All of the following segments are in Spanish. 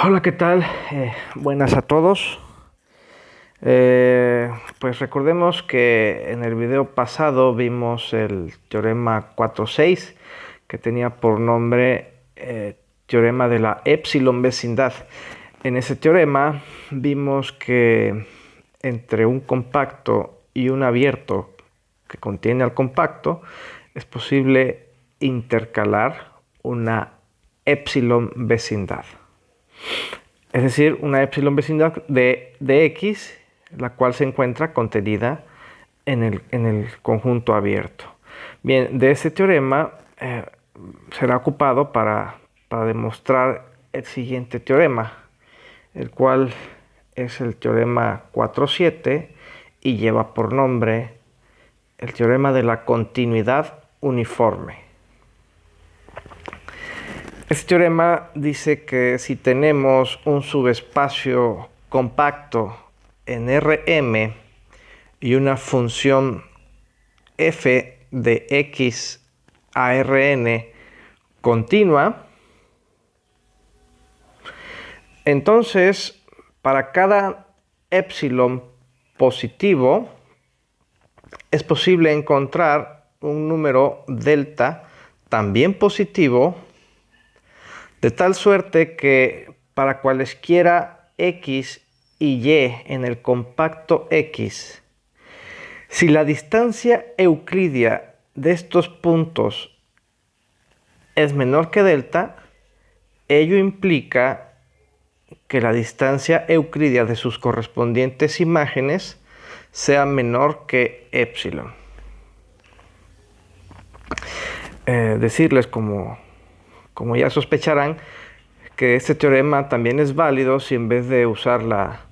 Hola, ¿qué tal? Buenas a todos. Pues recordemos que en el video pasado vimos el teorema 4.6 que tenía por nombre teorema de la épsilon vecindad. En ese teorema vimos que entre un compacto y un abierto que contiene al compacto es posible intercalar una épsilon vecindad. Es decir, una épsilon vecindad de X, la cual se encuentra contenida en el conjunto abierto. Bien, de este teorema será ocupado para demostrar el siguiente teorema, el cual es el teorema 4.7 y lleva por nombre el teorema de la continuidad uniforme. Este teorema dice que si tenemos un subespacio compacto en Rm y una función f de x a Rn continua, entonces para cada épsilon positivo es posible encontrar un número delta también positivo, de tal suerte que para cualesquiera x y y en el compacto X, si la distancia euclidia de estos puntos es menor que delta, ello implica que la distancia euclidia de sus correspondientes imágenes sea menor que épsilon. Decirles, como ya sospecharán, que este teorema también es válido si en vez de usar la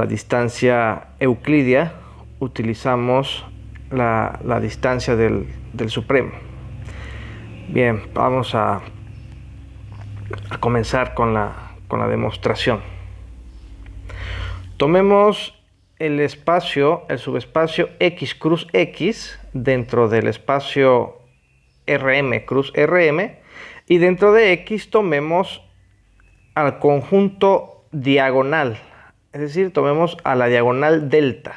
distancia euclidia utilizamos la distancia del supremo. Bien, vamos a comenzar con la demostración. Tomemos el subespacio X cruz X dentro del espacio Rm cruz Rm, y dentro de X tomemos al conjunto diagonal, es decir, tomemos a la diagonal delta,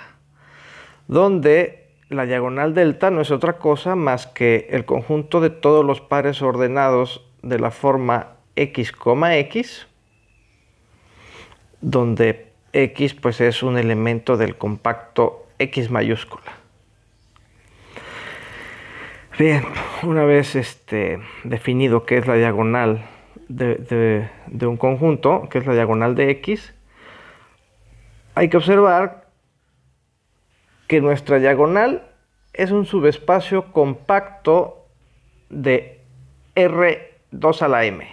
donde la diagonal delta no es otra cosa más que el conjunto de todos los pares ordenados de la forma x, x, donde x pues es un elemento del compacto X mayúscula. Bien, una vez definido qué es la diagonal de un conjunto, que es la diagonal de X, hay que observar que nuestra diagonal es un subespacio compacto de R2 a la M.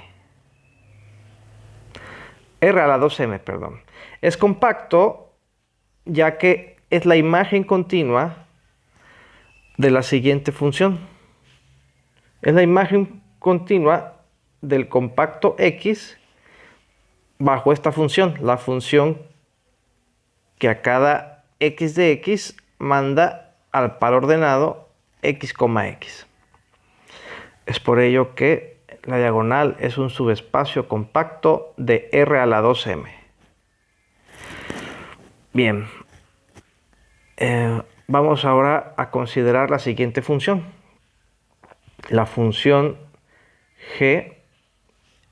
R a la 2M, perdón. Es compacto ya que es la imagen continua de la siguiente función. Es la imagen continua del compacto X bajo esta función, la función que a cada x de X manda al par ordenado x, x. Es por ello que la diagonal es un subespacio compacto de R a la 2M. Bien, vamos ahora a considerar la siguiente función. La función g,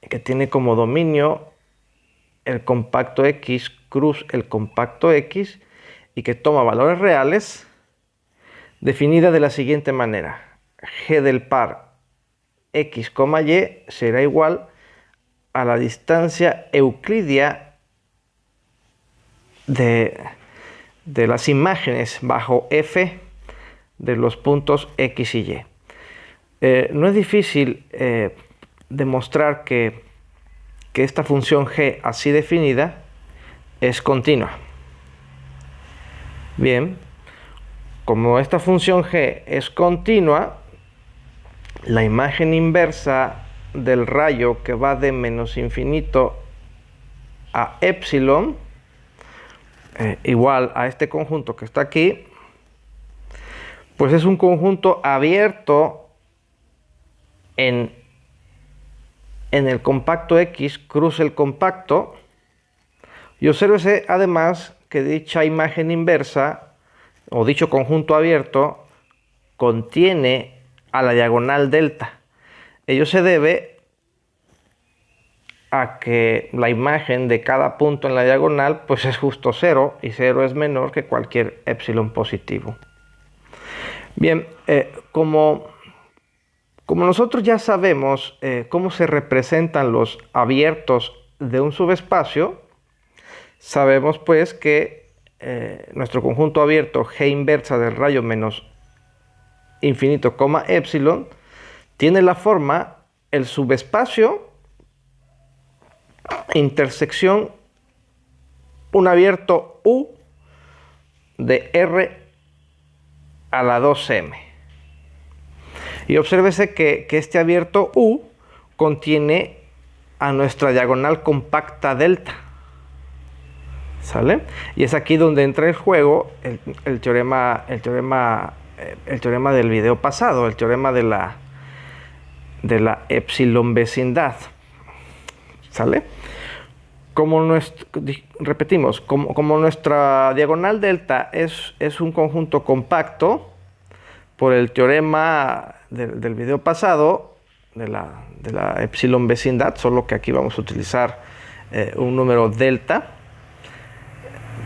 que tiene como dominio el compacto X cruz el compacto X y que toma valores reales, definida de la siguiente manera: g del par x, y será igual a la distancia euclidia de las imágenes bajo f de los puntos x y y. No es difícil demostrar que esta función g así definida es continua. Bien, como esta función g es continua, la imagen inversa del rayo que va de menos infinito a épsilon, igual a este conjunto que está aquí, pues es un conjunto abierto en en el compacto X cruce el compacto, y obsérvese además que dicha imagen inversa o dicho conjunto abierto contiene a la diagonal delta. Ello se debe a que la imagen de cada punto en la diagonal pues es justo 0, y 0 es menor que cualquier epsilon positivo. Bien, como nosotros ya sabemos cómo se representan los abiertos de un subespacio, sabemos pues que nuestro conjunto abierto G inversa del rayo menos infinito, epsilon, tiene la forma el subespacio intersección un abierto U de R a la 2m. Y obsérvese que este abierto U contiene a nuestra diagonal compacta delta. ¿Sale? Y es aquí donde entra en juego el teorema del video pasado, el teorema de la epsilon vecindad. ¿Sale? Repetimos, como nuestra diagonal delta es un conjunto compacto, por el teorema del video pasado, de la epsilon vecindad, solo que aquí vamos a utilizar un número delta.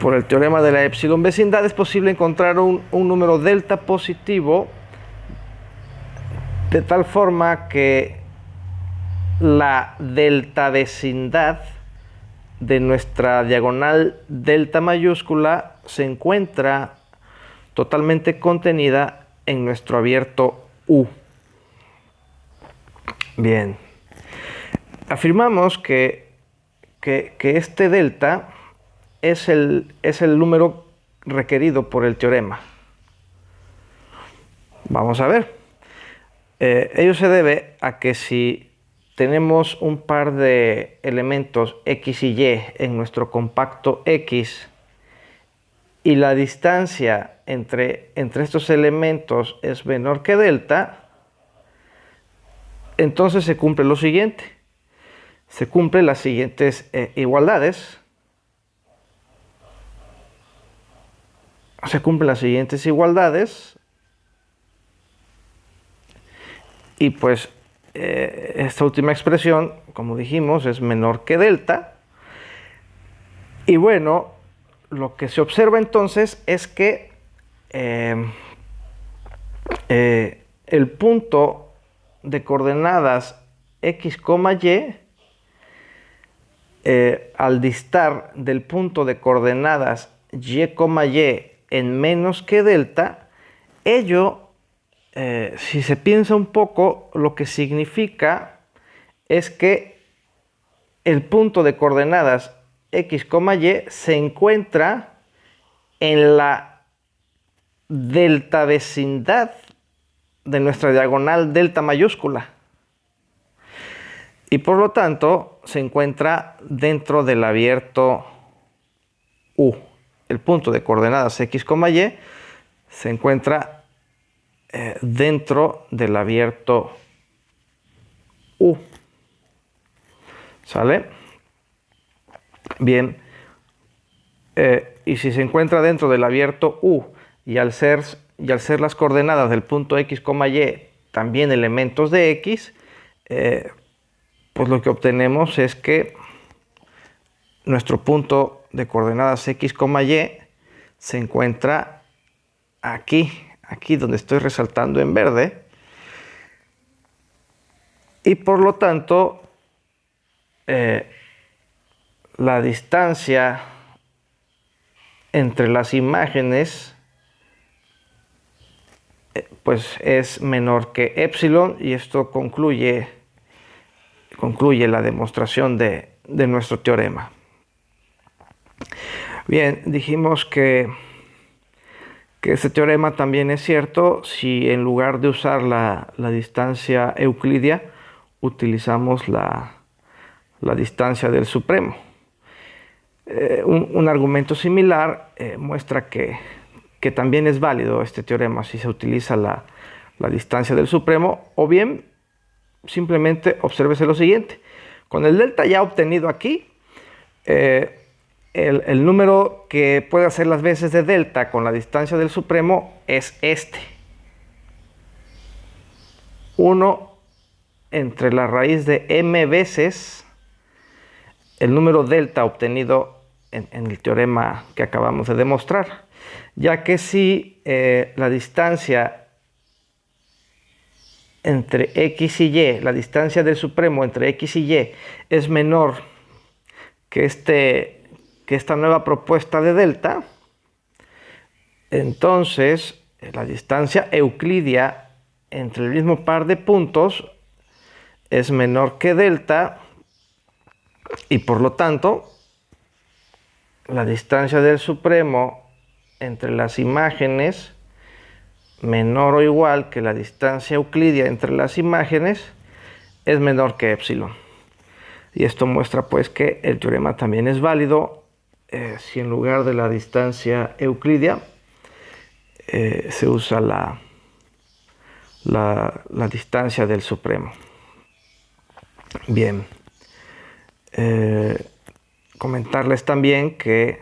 Por el teorema de la epsilon vecindad es posible encontrar un número delta positivo de tal forma que la delta vecindad de nuestra diagonal delta mayúscula se encuentra totalmente contenida en nuestro abierto U. Bien, afirmamos que este delta es el número requerido por el teorema. Vamos a ver. Ello se debe a que si tenemos un par de elementos X y Y en nuestro compacto X, y la distancia entre estos elementos es menor que delta, entonces se cumple lo siguiente. Se cumplen las siguientes igualdades. Y pues esta última expresión, como dijimos, es menor que delta. Y bueno, lo que se observa entonces es que el punto de coordenadas X, Y, al distar del punto de coordenadas Y, Y en menos que delta, ello, si se piensa un poco, lo que significa es que el punto de coordenadas X, Y se encuentra en la delta vecindad de nuestra diagonal delta mayúscula, y por lo tanto se encuentra dentro del abierto U. El punto de coordenadas X, Y se encuentra dentro del abierto U. ¿Sale? Bien, y si se encuentra dentro del abierto U y al ser las coordenadas del punto X, Y también elementos de X, pues lo que obtenemos es que nuestro punto de coordenadas X, Y se encuentra aquí donde estoy resaltando en verde, y por lo tanto la distancia entre las imágenes pues es menor que epsilon, y esto concluye la demostración de nuestro teorema. Bien, dijimos que este teorema también es cierto si en lugar de usar la distancia euclidia utilizamos la distancia del supremo. Un argumento similar muestra que también es válido este teorema si se utiliza la distancia del supremo, o bien simplemente obsérvese lo siguiente. Con el delta ya obtenido aquí, el número que puede hacer las veces de delta con la distancia del supremo es este. 1 entre la raíz de m veces el número delta obtenido en el teorema que acabamos de demostrar, ya que si la distancia entre x y y, la distancia del supremo entre x y y es menor que esta nueva propuesta de delta, entonces la distancia euclidia entre el mismo par de puntos es menor que delta, y por lo tanto la distancia del supremo entre las imágenes menor o igual que la distancia euclidia entre las imágenes es menor que epsilon. Y esto muestra pues que el teorema también es válido si en lugar de la distancia euclidia se usa la distancia del supremo. Bien, comentarles también que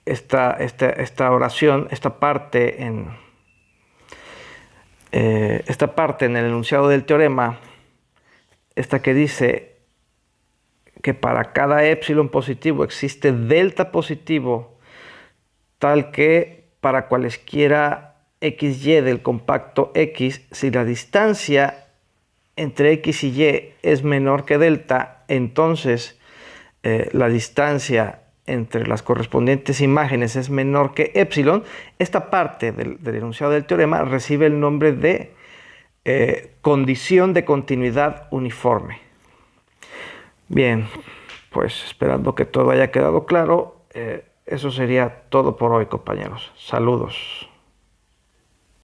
esta oración, esta parte en el enunciado del teorema, esta que dice que para cada epsilon positivo existe delta positivo, tal que para cualesquiera xy del compacto X, si la distancia entre x y y es menor que delta, entonces la distancia entre las correspondientes imágenes es menor que epsilon. Esta parte del enunciado del teorema recibe el nombre de condición de continuidad uniforme. Bien, pues esperando que todo haya quedado claro, eso sería todo por hoy, compañeros. Saludos.